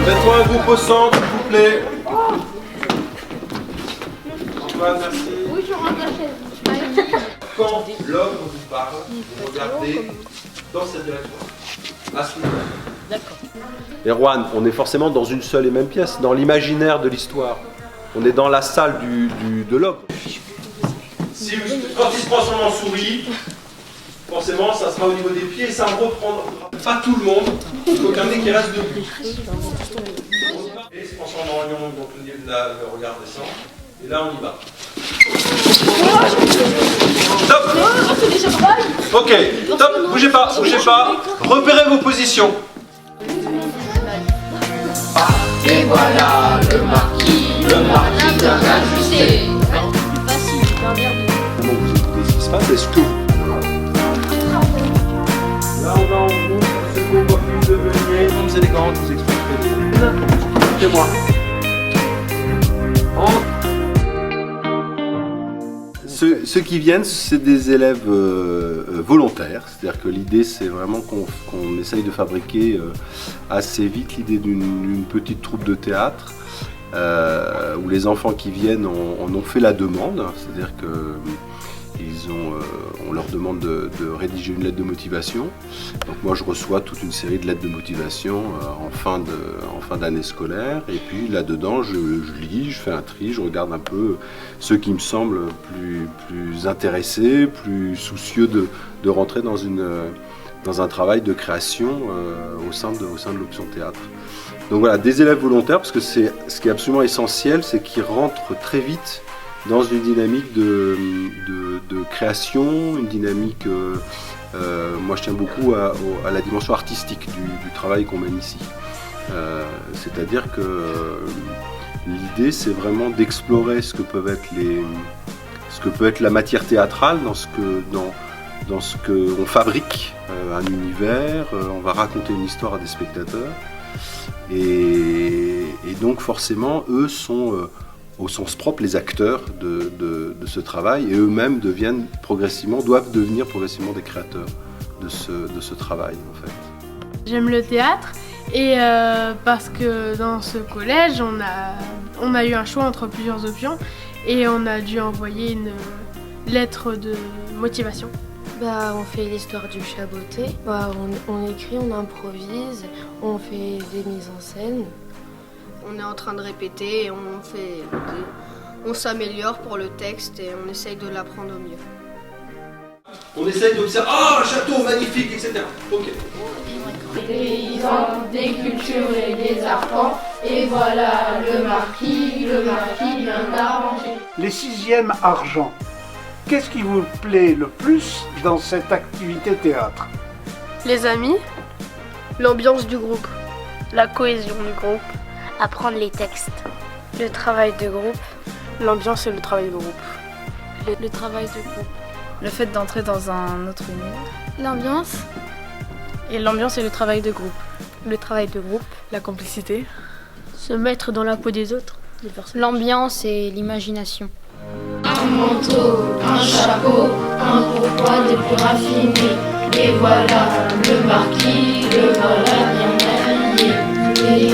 Faites-moi un groupe au centre, s'il vous plaît. Antoine, merci. Oui, je rentre la chaise. Quand l'homme vous parle, vous regardez dans cette direction. À ce niveau. D'accord. Et Juan, on est forcément dans une seule et même pièce, dans l'imaginaire de l'histoire. On est dans la salle de l'homme. Si quand il se transforme en souris, forcément, ça sera au niveau des pieds et ça reprendra. Pas tout le monde, il faut qu'un qui reste debout. Et il se transforme en lion, donc le regard descend. Et là, on y va. Stop. Ok, top, bougez pas. Repérez vos positions. Et voilà le marquis bien ajusté. Qu'est-ce qui se passe? Est-ce que là on va en gros, ce qu'on va plus devenir, comme élégante, vous expliquerez. C'est moi. Ceux qui viennent, c'est des élèves volontaires, c'est-à-dire que l'idée c'est vraiment qu'on essaye de fabriquer assez vite l'idée d'une petite troupe de théâtre où les enfants qui viennent en ont fait la demande, c'est-à-dire que on leur demande de rédiger une lettre de motivation. Donc moi je reçois toute une série de lettres de motivation en fin d'année scolaire, et puis là-dedans je lis, je fais un tri, je regarde un peu ceux qui me semblent plus intéressés, plus soucieux de rentrer dans un travail de création au sein de l'option théâtre. Donc voilà, des élèves volontaires, parce que ce qui est absolument essentiel, c'est qu'ils rentrent très vite dans une dynamique de création, une dynamique, moi je tiens beaucoup à la dimension artistique du travail qu'on mène ici. C'est-à-dire que l'idée c'est vraiment d'explorer ce que peut être la matière théâtrale dans ce qu'on fabrique, un univers, on va raconter une histoire à des spectateurs, et donc forcément eux sont au sens propre les acteurs de ce travail, et eux-mêmes doivent devenir progressivement des créateurs de ce travail en fait. J'aime le théâtre et parce que dans ce collège on a eu un choix entre plusieurs options et on a dû envoyer une lettre de motivation. On fait l'histoire du chaboté, on écrit, on improvise, on fait des mises en scène. On est en train de répéter et on s'améliore pour le texte et on essaye de l'apprendre au mieux. On essaye d'observer, un château magnifique, etc. Ok. Des paysans, des cultures et des arpents, et voilà le marquis bien arrangé. Les 6e argent, qu'est-ce qui vous plaît le plus dans cette activité théâtre? Les amis, l'ambiance du groupe, la cohésion du groupe, apprendre les textes, le travail de groupe, l'ambiance et le travail de groupe, le travail de groupe, le fait d'entrer dans un autre univers, l'ambiance et le travail de groupe, le travail de groupe, la complicité, se mettre dans la peau des autres, l'ambiance et l'imagination. Un manteau, un chapeau, un pourpoint des plus raffinés, et voilà le marquis, le voilà bien habillé. Et